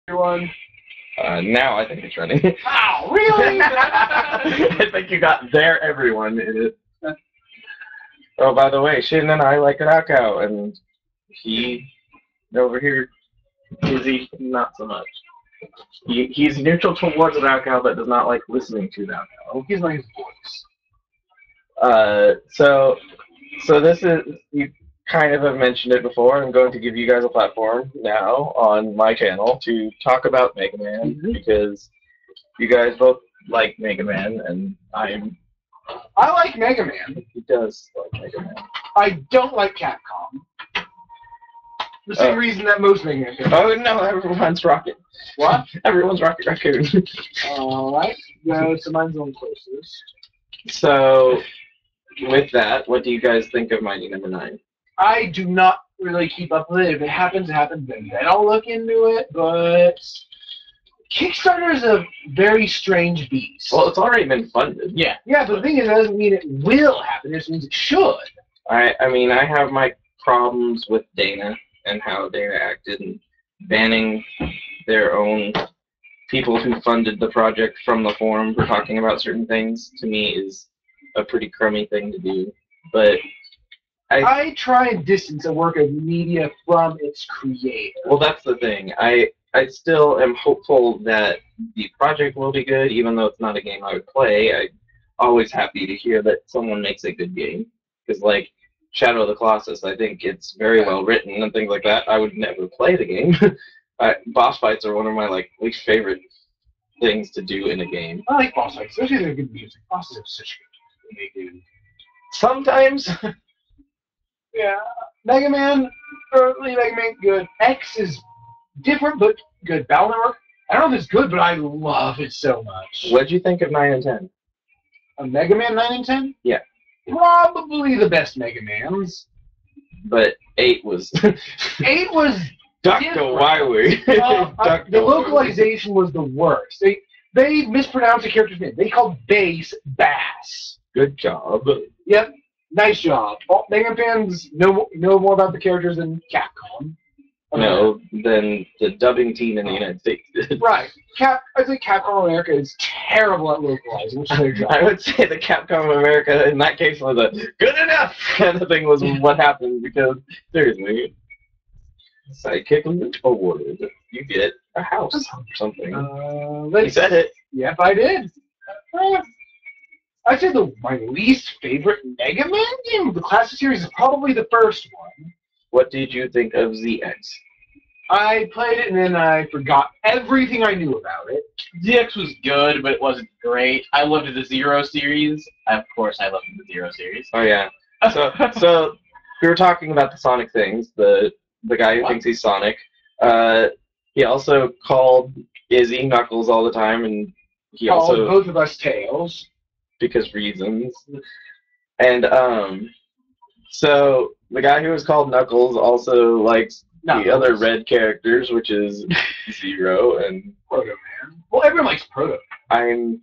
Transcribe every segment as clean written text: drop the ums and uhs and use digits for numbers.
everyone. Now I think it's running. Wow, really? I think you got there, everyone. Oh, by the way, Shin and I like Rakao, and he over here, IZzy, not so much. He's neutral towards Rakao, but does not like listening to Rakao. He's like his voice. So this is, you kind of have mentioned it before. I'm going to give you guys a platform now on my channel to talk about Megaman, because you guys both like Megaman, and I like Megaman. He does like Megaman. I don't like Capcom. The same reason that most Megaman fans. Oh no, everyone's Rocket. What? Everyone's Rocket Raccoon. Alright, go to mine's on closest. So, with that, what do you guys think of Mighty Number 9? I do not really keep up with it. If it happens, it happens, then I'll look into it, but Kickstarter is a very strange beast. Well, it's already been funded. Yeah, but the thing is, that doesn't mean it will happen, it just means it should. I mean, I have my problems with Dana and how Dana acted, and banning their own people who funded the project from the forum for talking about certain things, to me, is a pretty crummy thing to do. But I try and distance a work of media from its creator. Well, that's the thing. I still am hopeful that the project will be good, even though it's not a game I would play. I'm always happy to hear that someone makes a good game. Because, like, Shadow of the Colossus, I think it's very well written and things like that. I would never play the game. Boss fights are one of my, like, least favorite things to do in a game. I like boss fights, especially they're good music. Bosses are such good music. Sometimes. Yeah. Megaman, early Megaman, good. X is different, but good. Battle Network, I don't know if it's good, but I love it so much. What'd you think of 9 and 10? A Megaman 9 and 10? Yeah. Probably the best Megamans. But 8 was... 8 was Dr. Wyward. The localization was the worst. They mispronounced the character's name. They called Bass Bass. Good job. Yep. Nice job. Megaman fans know more about the characters than Capcom. No, than the dubbing team in the United States did. Right. I think Capcom America is terrible at localizing, which is their job. I would say the Capcom America, in that case, was a good enough kind of thing was what happened, because, seriously, sidekick awarded. You get a house or something. You said it. Yep, I did. I'd say my least favorite Mega Man game of the classic series is probably the first one. What did you think of ZX? I played it and then I forgot everything I knew about it. ZX was good, but it wasn't great. I loved the Zero series. Of course, I loved the Zero series. Oh yeah. So we were talking about the Sonic things. The guy who thinks he's Sonic. He also called IZzy Knuckles all the time, and he called also both of us Tails. Because reasons. And so the guy who was called Knuckles also likes the other red characters, which is Zero and Proto Man. Well, everyone likes Proto. He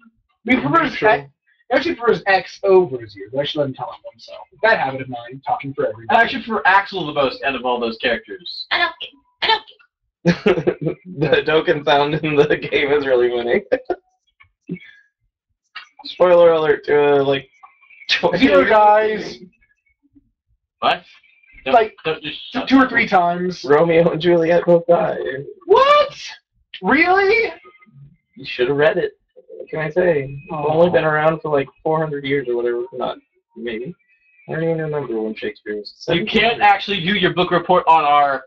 actually prefers X over Zero. I should let him talk himself. That habit of mine, talking for everybody. I actually prefer Axel the most out of all those characters. I don't get. The token sound in the game is really winning. Spoiler alert to like Zero guys. What? Like 2 or 3 times. Romeo and Juliet both die. What? Really? You should have read it. What can I say? It's only been around for like 400 years or whatever. Not maybe. I don't even remember when Shakespeare was. You can't actually do your book report on our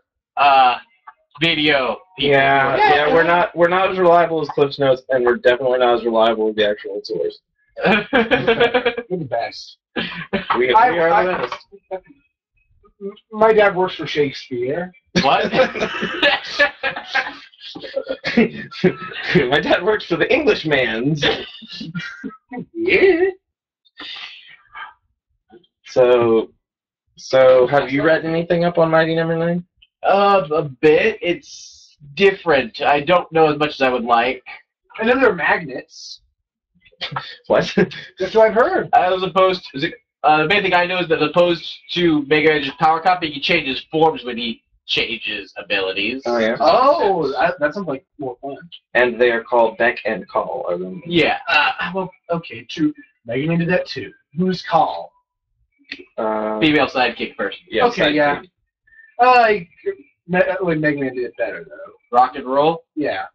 video. Yeah, we're not as reliable as Cliff's Notes, and we're definitely not as reliable as the actual source. We're the best. We are the best. My dad works for Shakespeare. What? My dad works for the Englishman's. Yeah. So have you read anything up on Mighty Number 9? A bit. It's different. I don't know as much as I would like. I know they're magnets. What? That's what I've heard. As opposed to, the main thing I know is that as opposed to Megaman's power copy, he changes forms when he changes abilities. Oh yeah. Oh, that sounds like more fun. And they are called Beck and Call. Are them? Yeah. Well, okay, true. Mega Man did that too. Who's Call? Female sidekick person. Yeah. Okay, yeah. sidekick. Mega Man did it better though. Rock and roll. Yeah,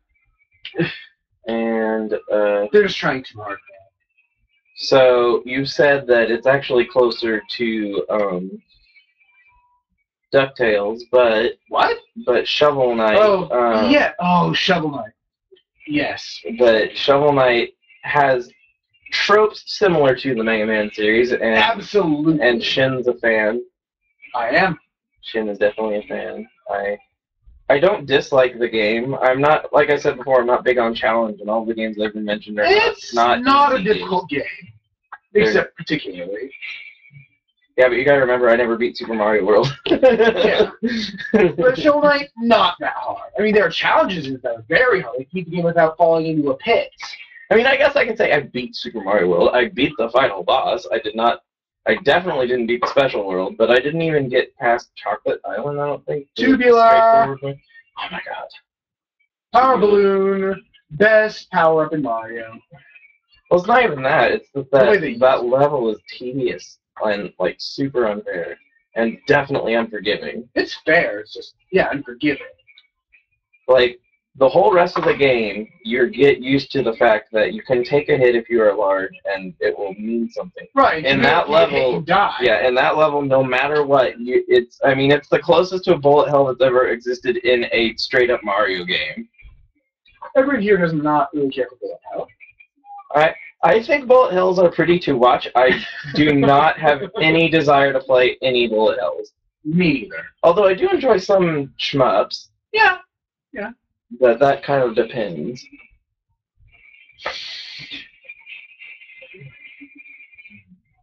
And they're just trying too hard. so you said that it's actually closer to DuckTales, but What? Shovel Knight. Oh, yeah. Oh, Shovel Knight. Yes. But Shovel Knight has tropes similar to the Mega Man series, and Absolutely. and Shin's a fan. I am. Shin is definitely a fan. I don't dislike the game. I'm not, like I said before, I'm not big on challenge, and all the games that have been mentioned are It's not not a easy difficult game. Except particularly. Yeah, but you gotta remember, I never beat Super Mario World. Yeah. But Shovel Knight, not that hard. I mean, there are challenges that are very hard. Like keep the game without falling into a pit. I mean, I guess I can say I beat Super Mario World. I beat the final boss. I definitely didn't beat the special world, but I didn't even get past Chocolate Island, I don't think. Tubular. Oh my god. Power Balloon. Best power-up in Mario. Well, it's not even that. It's just The way they that level is tedious and, like, super unfair. And definitely unforgiving. It's fair. It's just, yeah, unforgiving. Like, the whole rest of the game, you get used to the fact that you can take a hit if you are large, and it will mean something. Right. In that level, you die. yeah, in that level, no matter what, it's the closest to a bullet hell that's ever existed in a straight-up Mario game. Everyone here does not really care for bullet hell. I think bullet hells are pretty to watch. I do not have any desire to play any bullet hells. Me either. Although I do enjoy some shmups. Yeah. But that kind of depends.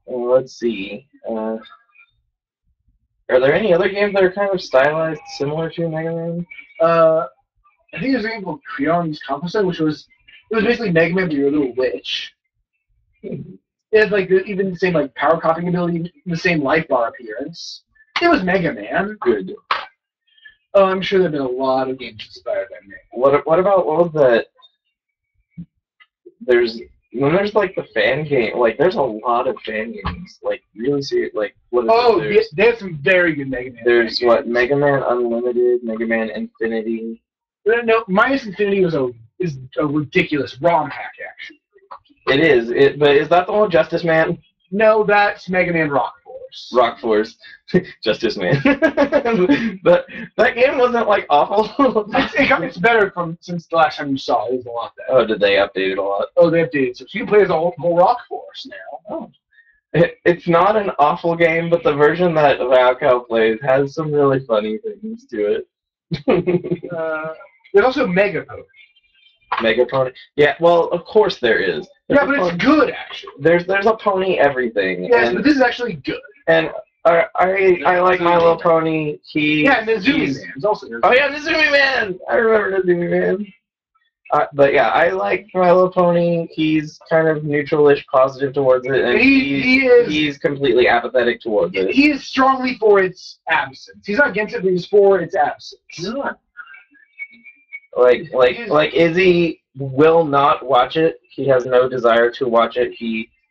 Well, let's see. Are there any other games that are kind of stylized similar to Mega Man? I think there's a game called Creon's Composite, which was basically Mega Man, but you're a little witch. It had like even the same like power copying ability, the same life bar appearance. It was Mega Man. Good. Oh, I'm sure there've been a lot of games inspired by Mega Man. What was that? There's like the fan game, like there's a lot of fan games, like really serious, like what is Oh, it? yes, they have some very good Mega Man. There's what, Mega Man Unlimited, Mega Man Infinity. No, Minus Infinity is a ridiculous ROM hack, actually. It is, but is that the one with Justice Man? No, that's Mega Man Rock Force. Rock Force. Justice Man. But that game wasn't like awful. It's better since the last time you saw it. It was a lot better. Oh, did they update it a lot? Oh, they updated. So you can play as a whole Rock Force now. Oh. It's not an awful game, but the version that Valcow plays has some really funny things to it. There's also Mega Pony. Mega Pony? Yeah, well, of course there is. Yeah, but it's good, actually. There's a pony everything. Yes, but this is actually good. And I like My Little Pony. Yeah, Nezumi Man is also good. Oh yeah, Nezumi Man! I remember Nezumi Man. But yeah, I like My Little Pony. He's kind of neutral-ish, positive towards it, and he's completely apathetic towards it. He is strongly for its absence. He's not against it, but he's for its absence. Like IZzy will not watch it. He has no desire to watch it.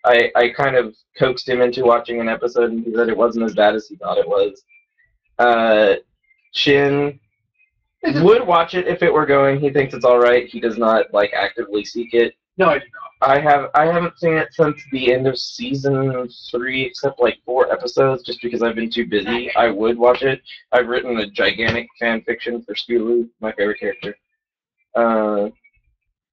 I kind of coaxed him into watching an episode, and he said it wasn't as bad as he thought it was. Shin would watch it if it were going. He thinks it's all right. He does not like actively seek it. No, I do not. I haven't seen it since the end of season 3, except like 4 episodes, just because I've been too busy. I would watch it. I've written a gigantic fan fiction for Scootaloo, my favorite character.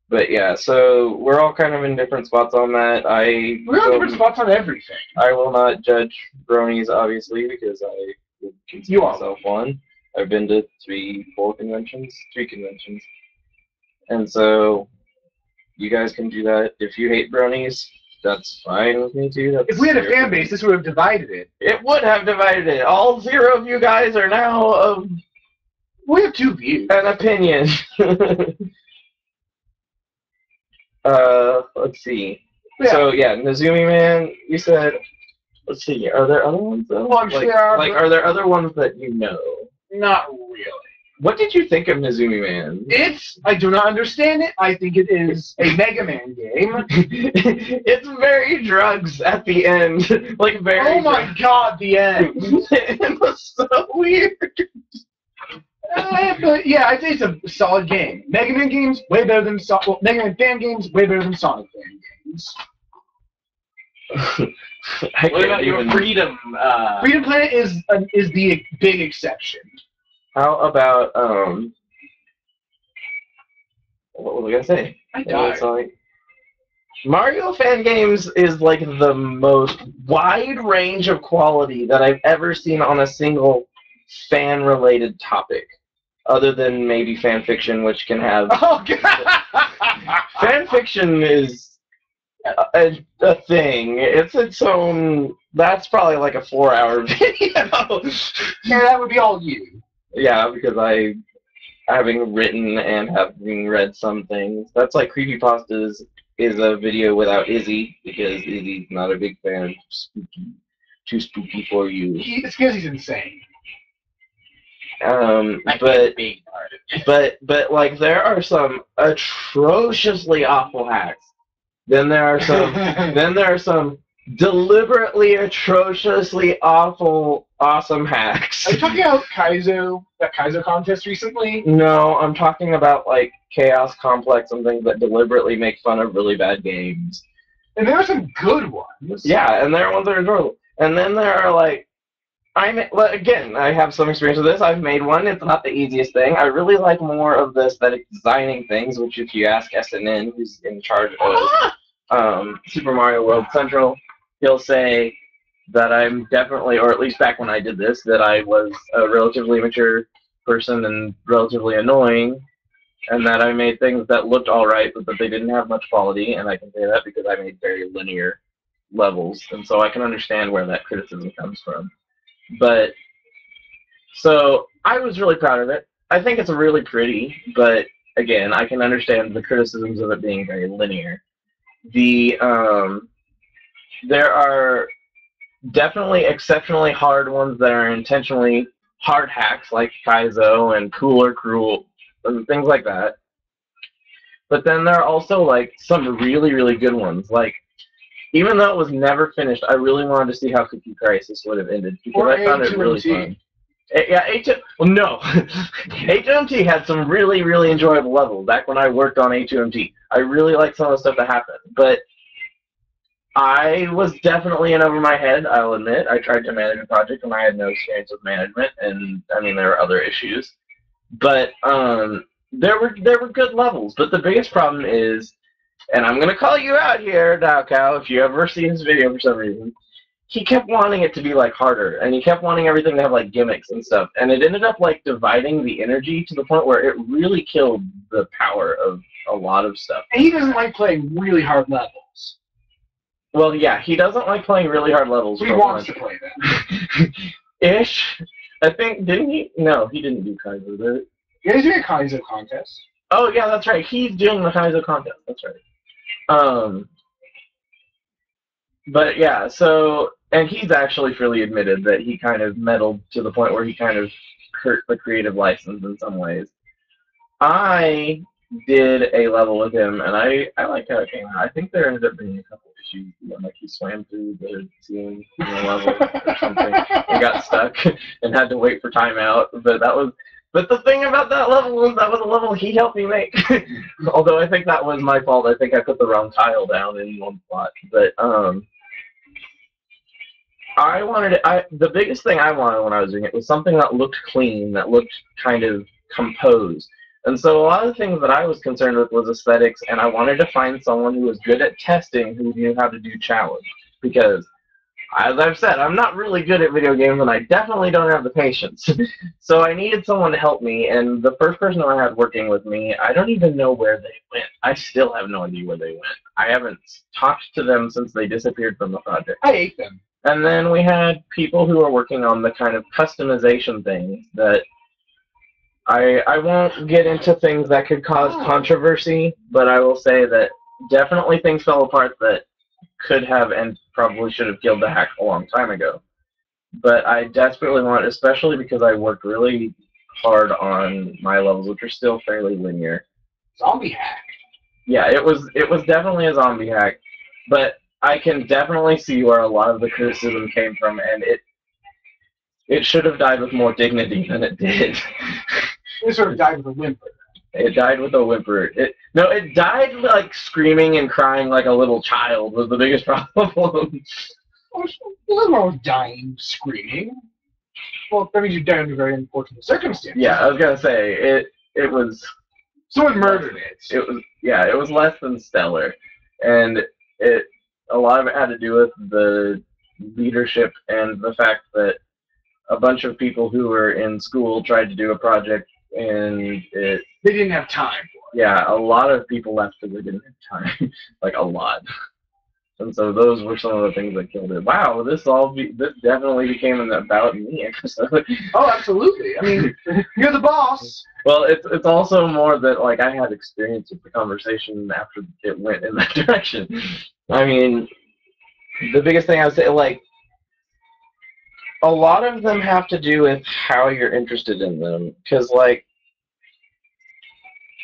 But yeah, so we're all kind of in different spots on that. We're on different spots on everything. I will not judge bronies, obviously, because I would consider myself one. I've been to 3 conventions. And so, you guys can do that. If you hate bronies, that's fine with me too. If we had a fan base, this would have divided it. It would have divided it. All 0 of you guys are now of... We have 2 views. An opinion. Let's see. Yeah. So yeah, Nezumi Man, you said. Let's see. Are there other ones though? Well, I'm sure there are. Like, are there other ones that you know? Not really. What did you think of Mizumi Man? I do not understand it. I think it is a Mega Man game. It's very drugs at the end. Like, very Oh my god, the end. It was so weird. But yeah, I'd say it's a solid game. Mega Man games, way better than Mega Man fan games, way better than Sonic fan games. What about your Freedom? Freedom Planet is the big exception. How about what was I gonna say? I died. Sorry. Mario fan games is like the most wide range of quality that I've ever seen on a single fan-related topic, other than maybe fan fiction, which can have. Oh god! Fan fiction is a thing. It's its own. That's probably like a 4-hour video. Yeah, that would be all you. Yeah, because having written and having read some things, that's like creepypastas is a video without IZzy, because IZzy's not a big fan of spooky, too spooky for you. It's because he's insane. But like there are some atrociously awful hacks. Then there are some deliberately atrociously awful awesome hacks. Are you talking about that Kaizo contest recently? No, I'm talking about like Chaos Complex and things that deliberately make fun of really bad games. And there are some good ones. Yeah, and there are ones that are enjoyable. And then there are like again, I have some experience with this. I've made one. It's not the easiest thing. I really like more of the aesthetic designing things, which if you ask SNN, who's in charge of Super Mario World Central, he'll say that I'm definitely, or at least back when I did this, that I was a relatively mature person and relatively annoying, and that I made things that looked alright, but that they didn't have much quality, and I can say that because I made very linear levels, and so I can understand where that criticism comes from. But, so, I was really proud of it. I think it's really pretty, but, again, I can understand the criticisms of it being very linear. There are definitely exceptionally hard ones that are intentionally hard hacks, like Kaizo and Cooler Cruel, and things like that. But then there are also, like, some really, really good ones. Like, even though it was never finished, I really wanted to see how Cookie Crisis would have ended, because I found it really fun. Yeah, no. H2MT had some really, really enjoyable levels back when I worked on H2MT. I really liked some of the stuff that happened, but I was definitely in over my head, I'll admit. I tried to manage a project and I had no experience with management, and I mean there were other issues. But there were good levels, but the biggest problem is, and I'm gonna call you out here, Dowcow, if you ever see his video for some reason, he kept wanting it to be like harder, and he kept wanting everything to have like gimmicks and stuff, and it ended up like dividing the energy to the point where it really killed the power of a lot of stuff. And he doesn't like playing really hard levels. Well, yeah, he doesn't like playing really hard levels. He wants to play them. Ish. I think, didn't he? No, he didn't do Kaizo, did he? Yeah, he's doing a Kaizo contest. Oh, yeah, that's right. He's doing the Kaizo contest. That's right. But, yeah, so, and he's actually freely admitted that he kind of meddled to the point where he kind of hurt the creative license in some ways. I did a level with him, and I like how it came out. I think there ended up being a couple issues, like he swam through the scene in the level or something and got stuck and had to wait for timeout. But the thing about that level was that was a level he helped me make. Although I think that was my fault. I think I put the wrong tile down in one spot. But the biggest thing I wanted when I was doing it was something that looked clean, that looked kind of composed. And so a lot of the things that I was concerned with was aesthetics, and I wanted to find someone who was good at testing who knew how to do challenge. Because, as I've said, I'm not really good at video games, and I definitely don't have the patience. So I needed someone to help me, and the first person I had working with me, I don't even know where they went. I still have no idea where they went. I haven't talked to them since they disappeared from the project. I hate them. And then we had people who were working on the kind of customization things that I won't get into things that could cause controversy, but I will say that definitely things fell apart that could have and probably should have killed the hack a long time ago. but I desperately want, especially because I worked really hard on my levels, which are still fairly linear. Zombie hack. Yeah, it was definitely a zombie hack, but I can definitely see where a lot of the criticism came from, and it should have died with more dignity than it did. It sort of died with a whimper. It died with a whimper. It died like screaming and crying like a little child was the biggest problem. Nothing wrong with dying screaming. Well, that means you died under very unfortunate circumstances. Yeah, I was gonna say it was. Someone murdered it. It was less than stellar, and a lot of it had to do with the leadership and the fact that a bunch of people who were in school tried to do a project and they didn't have time for it. Yeah, a lot of people left because they didn't have time, like a lot. And so those were some of the things that killed it. Wow, this definitely became an about me episode. Oh, absolutely. I mean, you're the boss. Well, it's also more that like I had experience with the conversation after it went in that direction. I mean, the biggest thing I would say, like, a lot of them have to do with how you're interested in them, because like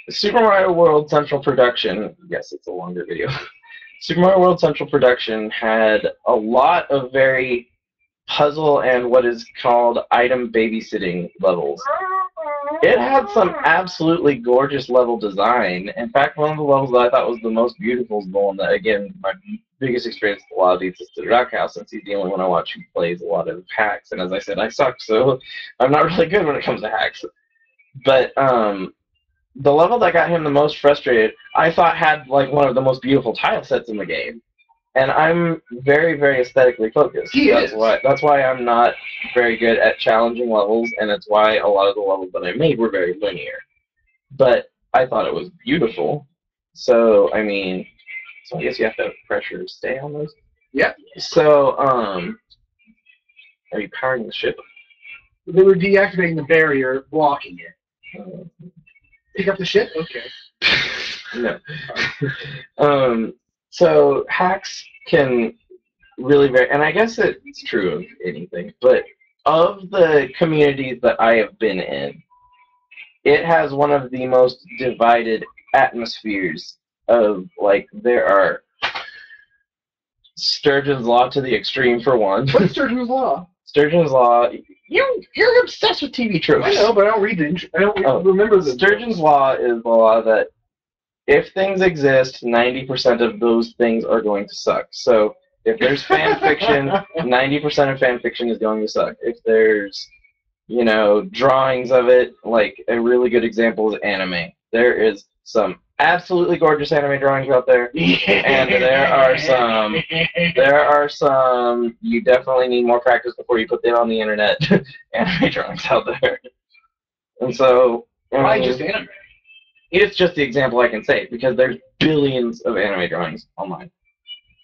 Super Mario World Central Production. Yes, it's a longer video. Super Mario World Central Production had a lot of very puzzle and what is called item babysitting levels. It had some absolutely gorgeous level design. In fact, one of the levels that I thought was the most beautiful is the one that, again, my biggest experience with a lot of these is the Duck House, since he's the only one I watch who plays a lot of hacks. And as I said, I suck, so I'm not really good when it comes to hacks. But the level that got him the most frustrated, I thought had like one of the most beautiful tile sets in the game. And I'm very, very aesthetically focused. That's why I'm not very good at challenging levels, and it's why a lot of the levels that I made were very linear. But I thought it was beautiful. So, I mean, I guess you have to have pressure to stay on those. Yep. So, are you powering the ship? They were deactivating the barrier, blocking it. Pick up the ship? Okay. No. So hacks can really vary, and I guess it's true of anything, but of the communities that I have been in, it has one of the most divided atmospheres of, like, there are Sturgeon's Law to the extreme, for one. What's Sturgeon's Law? Sturgeon's Law, you're obsessed with TV tropes. I know, but I don't read I don't remember the Sturgeon's Law is the law that if things exist, 90% of those things are going to suck. So if there's fan fiction, 90% of fan fiction is going to suck. If there's, drawings of it, like a really good example is anime. There is some absolutely gorgeous anime drawings out there, and there are some you definitely need more practice before you put them on the internet anime drawings out there. And so, why just anime? It's just the example I can say, because there's billions of anime drawings online.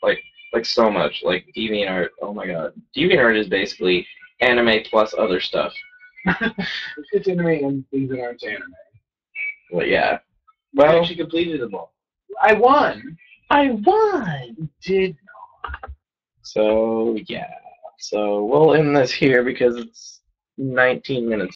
Like so much. Like DeviantArt, oh my god. DeviantArt is basically anime plus other stuff. It's anime and things that aren't anime. Well, yeah. Well, I actually completed them all. I won! You did not. So, yeah. So, we'll end this here because it's 19 minutes.